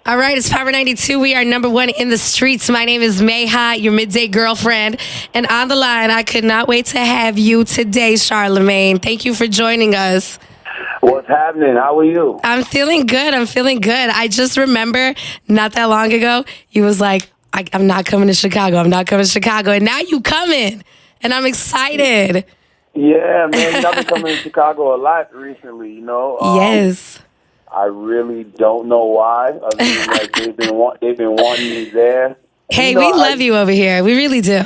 All right, it's Power 92. We are number one in the streets. My name is Mayha, your midday girlfriend. And on the line, I could not wait to have you today, Charlamagne. Thank you for joining us. What's happening? How are you? I'm feeling good. I just remember not that long ago, you was like, I'm not coming to Chicago. I'm not coming to Chicago. And now you coming. And I'm excited. Yeah, man. I've been coming to Chicago a lot recently, Yes. I really don't know why. Other than, like, they've been wanting me there. Hey, we love you over here. We really do.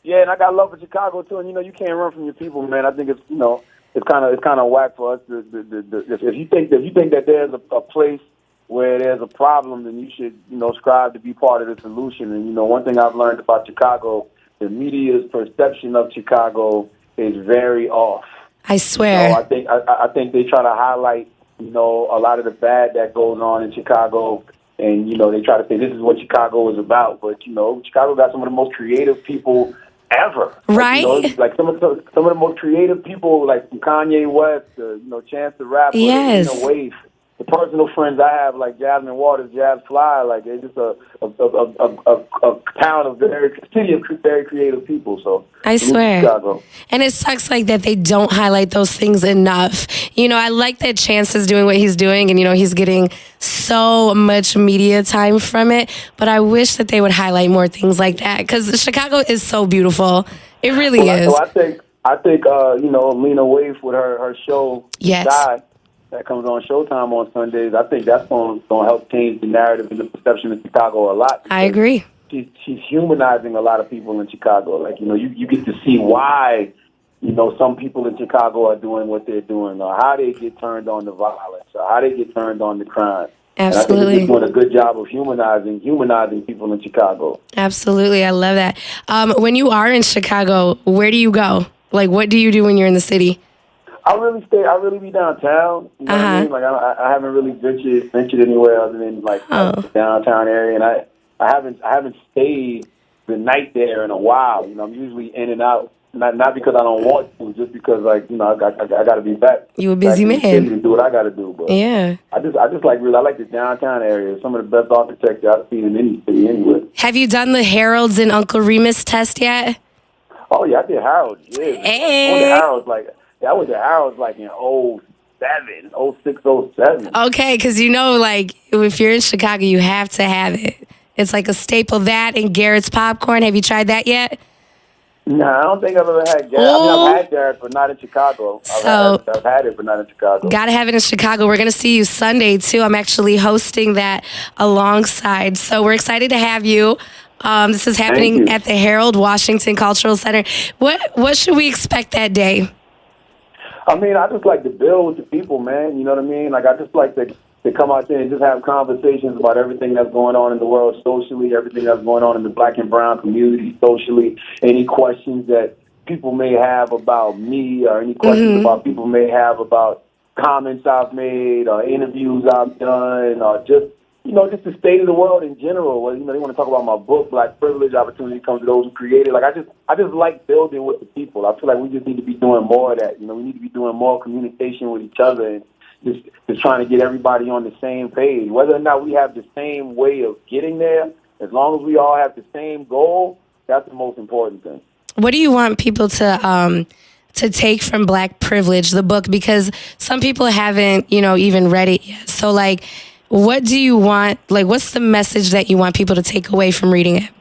Yeah, and I got love for Chicago too. And you can't run from your people, man. I think it's it's kind of whack for us. If you think that there's a place where there's a problem, then you should strive to be part of the solution. And one thing I've learned about Chicago, the media's perception of Chicago is very off. I swear. I think they try to highlight a lot of the bad that goes on in Chicago, and they try to say this is what Chicago is about. But Chicago got some of the most creative people ever. Right? Like some of the most creative people, like from Kanye West, Chance the Rapper, yes. Wave. The personal friends I have, like Jasmine Waters, Jazz Fly, like they're just a town of city of very creative people. So I swear, and it sucks like that they don't highlight those things enough. I like that Chance is doing what he's doing, and he's getting so much media time from it. But I wish that they would highlight more things like that because Chicago is so beautiful. It really is. So I think Lena Waithe with her show, yes. Die, that comes on Showtime on Sundays. I think that's going to help change the narrative and the perception of Chicago a lot. I agree. She's humanizing a lot of people in Chicago. Like, you get to see why, some people in Chicago are doing what they're doing, or how they get turned on to violence, or how they get turned on to crime. Absolutely. And I think she's doing a good job of humanizing people in Chicago. Absolutely. I love that. When you are in Chicago, where do you go? Like, what do you do when you're in the city? I really be downtown. You know what I mean? Like I haven't really ventured anywhere other than the downtown area, and I haven't stayed the night there in a while. I'm usually in and out, not because I don't want to, just because I got to be back. You a busy man to do what I got to do. But yeah, I like the downtown area. Some of the best architecture I've seen in any city anyway. Have you done the Harold's and Uncle Remus test yet? Oh yeah, I did Harold's. Yeah, hey. I went to Harold's like in 07, 06, 07. Okay, because if you're in Chicago, you have to have it. It's like a staple. That and Garrett's popcorn. Have you tried that yet? No, I don't think I've ever had Garrett. I've had Garrett, but not in Chicago. I've had it, but not in Chicago. Gotta have it in Chicago. We're gonna see you Sunday too. I'm actually hosting that alongside. So we're excited to have you. This is happening at the Harold Washington Cultural Center. What should we expect that day? I mean, I just like to build with the people, man. You know what I mean? Like, I just like to come out there and just have conversations about everything that's going on in the world socially, everything that's going on in the black and brown community socially, any questions that people may have about me or any questions about people may have about comments I've made or interviews I've done or just the state of the world in general. Well, they want to talk about my book, Black Privilege, Opportunity Comes to Those Who Create It. Like, I just like building with the people. I feel like we just need to be doing more of that. We need to be doing more communication with each other and just trying to get everybody on the same page. Whether or not we have the same way of getting there, as long as we all have the same goal, that's the most important thing. What do you want people to take from Black Privilege, the book? Because some people haven't, even read it yet. So, what do you want? What's the message that you want people to take away from reading it?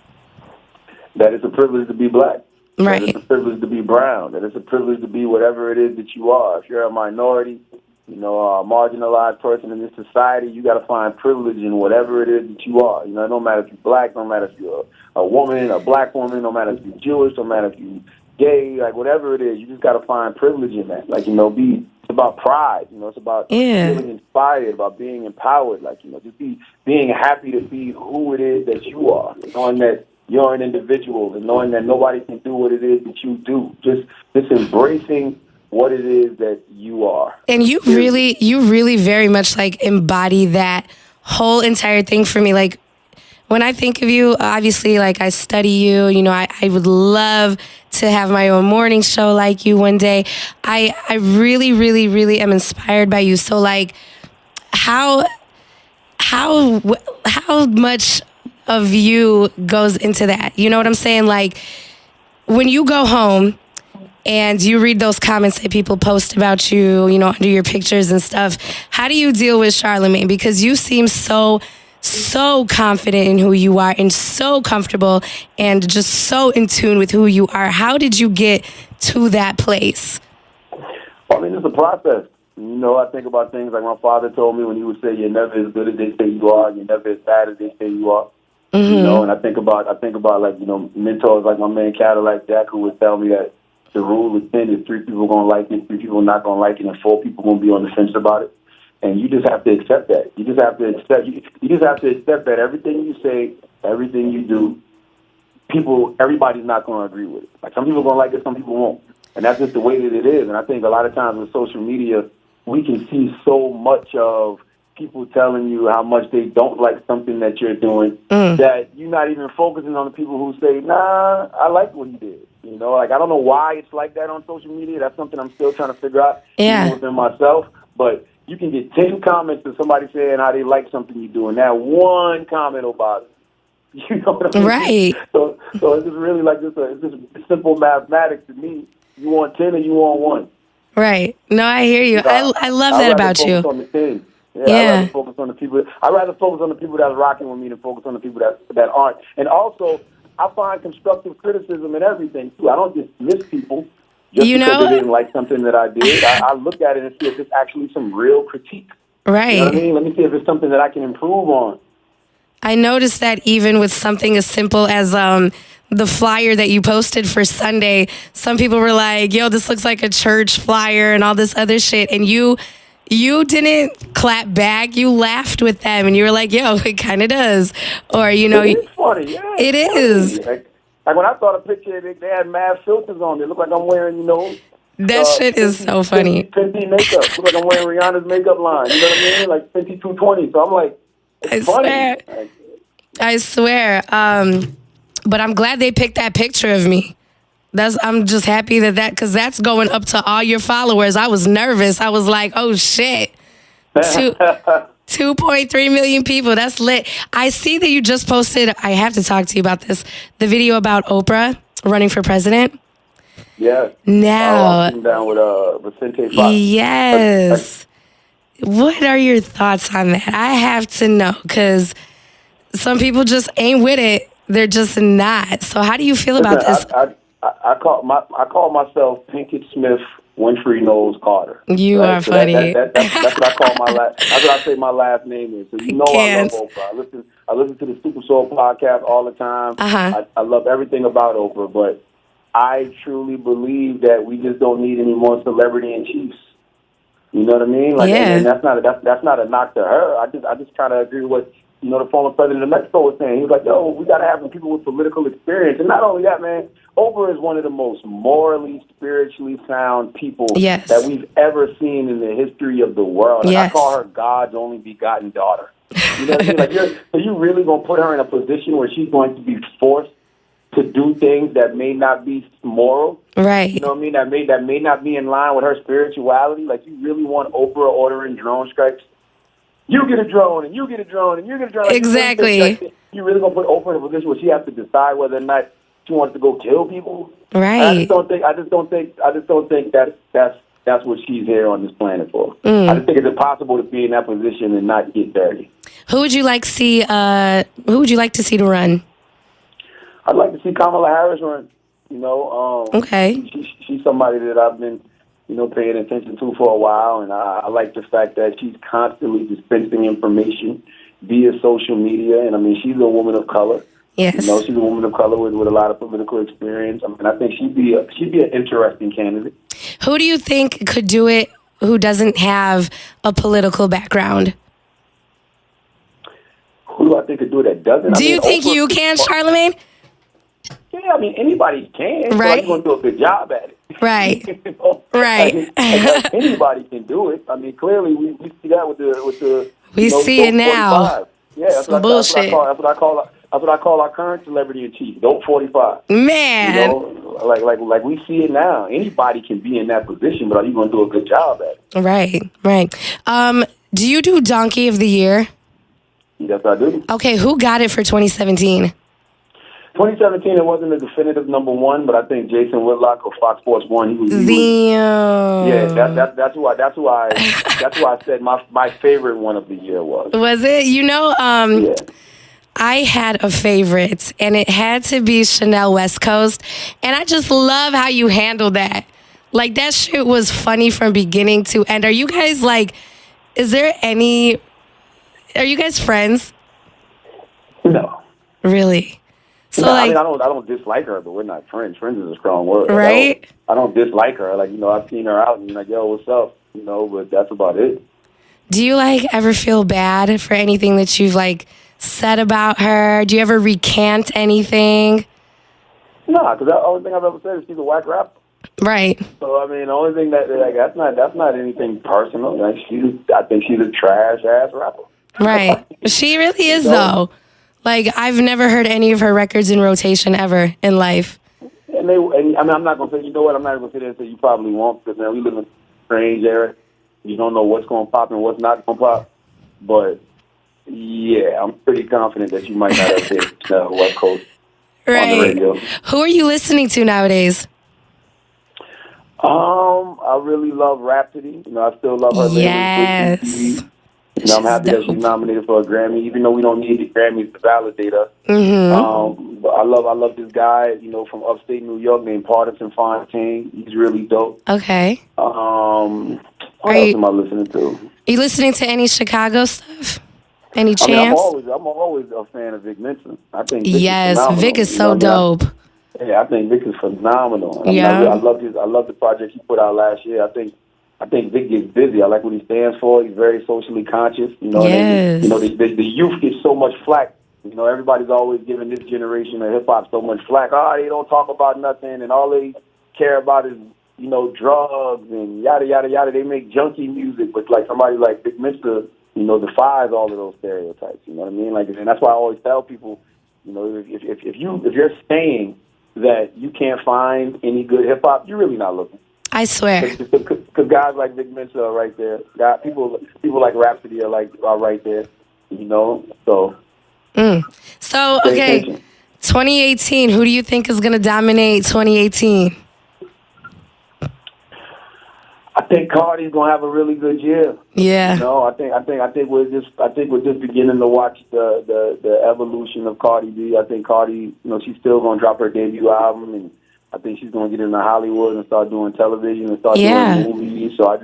That it's a privilege to be black. Right. That it's a privilege to be brown. That it's a privilege to be whatever it is that you are. If you're a minority, a marginalized person in this society, you got to find privilege in whatever it is that you are. No matter if you're black, no matter if you're a woman, a black woman, no matter if you're Jewish, no matter if you're gay, whatever it is, you just got to find privilege in that. It's about pride. It's about feeling inspired, about being empowered. Just being happy to be who it is that you are, knowing that you're an individual and knowing that nobody can do what it is that you do. Just embracing what it is that you are. And you really very much embody that whole entire thing for me. When I think of you, obviously, I study you, I would love to have my own morning show like you one day. I really, really, really am inspired by you. So, how how much of you goes into that? You know what I'm saying? Like, when you go home and you read those comments that people post about you, you know, under your pictures and stuff, how do you deal with Charlamagne? Because you seem so confident in who you are and so comfortable and just so in tune with who you are. How did you get to that place? Well, I mean, it's a process. You know, I think about things like my father told me when he would say, "You're never as good as they say you are. You're never as bad as they say you are." Mm-hmm. You know, and I think about like, you know, mentors like my man Cadillac Jack, who would tell me that the rule of 10 is 3 people gonna like it, 3 people not gonna like it, and 4 people gonna be on the fence about it. And you just have to accept that. You just have to accept. You just have to accept that everything you say, everything you do, everybody's not gonna agree with it. Like, some people are gonna like it, some people won't, and that's just the way that it is. And I think a lot of times with social media, we can see so much of people telling you how much they don't like something that you're doing that you're not even focusing on the people who say, "Nah, I like what you did." You know, like, I don't know why it's like that on social media. That's something I'm still trying to figure out even within myself. But you can get 10 comments of somebody saying how they like something you do, and that one comment will bother you. You know what I mean? Right. So it's just really like it's just simple mathematics to me. You want 10 or you want 1? Right. No, I hear you. I love that about you. On the 10. Yeah, I'd rather focus on the people. I'd rather focus on the people that's rocking with me than focus on the people that aren't. And also, I find constructive criticism in everything too. I don't dismiss people just because they didn't like something that I did. I look at it and see if it's actually some real critique. Right. You know what I mean? Let me see if it's something that I can improve on. I noticed that even with something as simple as the flyer that you posted for Sunday, some people were like, "Yo, this looks like a church flyer," and all this other shit, and you didn't clap back. You laughed with them, and you were like, "Yo, it kind of does," or it is funny. Yeah, it is. Like when I saw the picture, they had mad filters on. It looked like I'm wearing, you know, that shit is so funny. Fenty makeup. Look like I'm wearing Rihanna's makeup line. You know what I mean? Like Fenty 220. So I'm like, it's funny. I swear. But I'm glad they picked that picture of me. I'm just happy because that's going up to all your followers. I was nervous. I was like, oh shit. 2.3 million people. That's lit. I see that you just posted, I have to talk to you about this, the video about Oprah running for president. Yeah. Now. I'm sitting down with Vicente Fox. Yes. What are your thoughts on that? I have to know, because some people just ain't with it. They're just not. So how do you feel about this? I call myself Pinkett Smith, Winfrey Knowles Carter. You are so funny. That's what I call my last. That's what I say my last name is. So you know I love Oprah. I listen to the Super Soul podcast all the time. I love everything about Oprah, but I truly believe that we just don't need any more celebrity in chiefs. You know what I mean? Like, and that's not a knock to her. I just kind of agree with what, you know, the former president of Mexico was saying. He was like, "Yo, we got to have some people with political experience." And not only that, man, Oprah is one of the most morally, spiritually sound people that we've ever seen in the history of the world. And I call her God's only begotten daughter. You know what I mean? Like, so you really going to put her in a position where she's going to be forced to do things that may not be moral? Right. You know what I mean? That may not be in line with her spirituality. Like, you really want Oprah ordering drone strikes? You get a drone, and you get a drone, and you get a drone. Like, exactly. You really gonna put Oprah in a position where she has to decide whether or not she wants to go kill people? Right. I just don't think that's what she's here on this planet for. I just think it's impossible to be in that position and not get dirty. Who would you like to see? Who would you like to see to run? I'd like to see Kamala Harris run. You know, okay. She's somebody that I've been, you know, paying attention to for a while, and I like the fact that she's constantly dispensing information via social media. And I mean, she's a woman of color. Yes. You know, she's a woman of color with a lot of political experience. I mean, I think she'd be an interesting candidate. Who do you think could do it who doesn't have a political background? Who do I think could do it that doesn't? Do you think you can, Charlamagne? Yeah, I mean, anybody can. Right. So you're going to do a good job at it. Right. You know? Right. Like anybody can do it. I mean, clearly we see that with the we see it now. 45. Yeah, that's bullshit. That's what I call our current celebrity in chief. Dope 45. Man. You know, like we see it now. Anybody can be in that position, but are you going to do a good job at it? Right. Do you do Donkey of the Year? Yes, I do. Okay, who got it for 2017? 2017, it wasn't a definitive number one, but I think Jason Whitlock of Fox Sports One. He was Damn. yeah, that's who I said my favorite one of the year was. Was it? Yeah. I had a favorite, and it had to be Chanel West Coast, and I just love how you handled that. Like, that shit was funny from beginning to end. Are you guys, like, are you guys friends? No. Really? So, No, like, I mean, I don't dislike her, but we're not friends. Friends is a strong word. Like, right? I don't dislike her. Like, I've seen her out and like, yo, what's up? But that's about it. Do you, like, ever feel bad for anything that you've, like, said about her? Do you ever recant anything? No, because the only thing I've ever said is she's a whack rapper. Right. So, I mean, the only thing that's not anything personal. Like, I think she's a trash ass rapper. Right. She really is, though. Like, I've never heard any of her records in rotation ever in life. And I mean, I'm not gonna say. You know what? I'm not gonna sit there and say you probably won't, because man, we live in a strange era. You don't know what's gonna pop and what's not gonna pop. But yeah, I'm pretty confident that you might not have hit West Coast on the radio. Who are you listening to nowadays? I really love Rhapsody. I still love her. Yes. I'm happy that she's nominated for a Grammy, even though we don't need the Grammys to validate her. Mm-hmm. But I love this guy, from upstate New York named Partisan Fontaine. He's really dope. Okay. What else am I listening to? Are you listening to any Chicago stuff? Any chance? I mean, I'm always a fan of Vic Mensa. I think Vic yes, is Vic is so dope. I think Vic is phenomenal. Yeah. I love the project he put out last year. I think Vic gets busy. I like what he stands for. He's very socially conscious. Yes. The youth gets so much flack. Everybody's always giving this generation of hip hop so much flack. They don't talk about nothing, and all they care about is drugs and yada yada yada. They make junkie music, but like somebody like Vic Mensa, defies all of those stereotypes. You know what I mean? Like, and that's why I always tell people, if you're saying that you can't find any good hip hop, you're really not looking. I swear. Because guys like Vic Mensa are right there. People like Rhapsody are right there. So. So, okay, 2018. Who do you think is going to dominate 2018? I think Cardi's gonna have a really good year. Yeah. I think we're just beginning to watch the evolution of Cardi B. I think Cardi, she's still gonna drop her debut album, and I think she's gonna get into Hollywood and start doing television and start doing movies. So I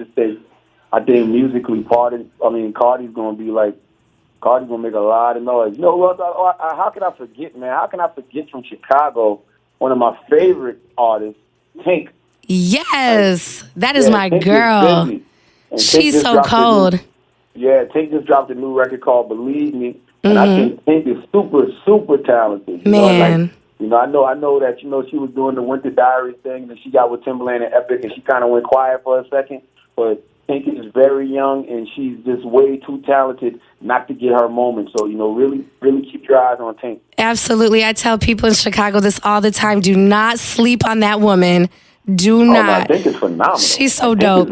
think musically, Cardi's gonna make a lot of noise. How can I forget, man? How can I forget from Chicago, one of my favorite artists, Tank? Yes, that is my girl. She's so cold. Tank just dropped a new record called "Believe Me," and I think Tank is super, super talented. Man, I know that she was doing the Winter Diaries thing, and she got with Timbaland and Epic, and she kind of went quiet for a second. But Tank is very young, and she's just way too talented not to get her moment. So really, really keep your eyes on Tank. Absolutely, I tell people in Chicago this all the time: do not sleep on that woman. Do not. I think it's phenomenal. She's so dope.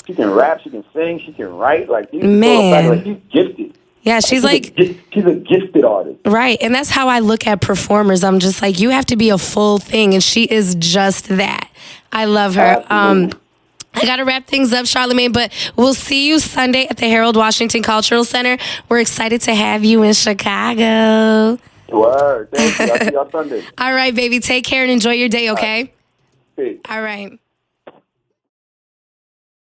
She can rap, she can sing, she can write. Man, she's gifted. Yeah, she's a gifted artist. Right, and that's how I look at performers. I'm just like, you have to be a full thing, and she is just that. I love her. Absolutely. I got to wrap things up, Charlamagne, but we'll see you Sunday at the Harold Washington Cultural Center. We're excited to have you in Chicago. Word. Thank you. I'll see y'all Sunday. All right, baby. Take care and enjoy your day, okay? Peace. All right.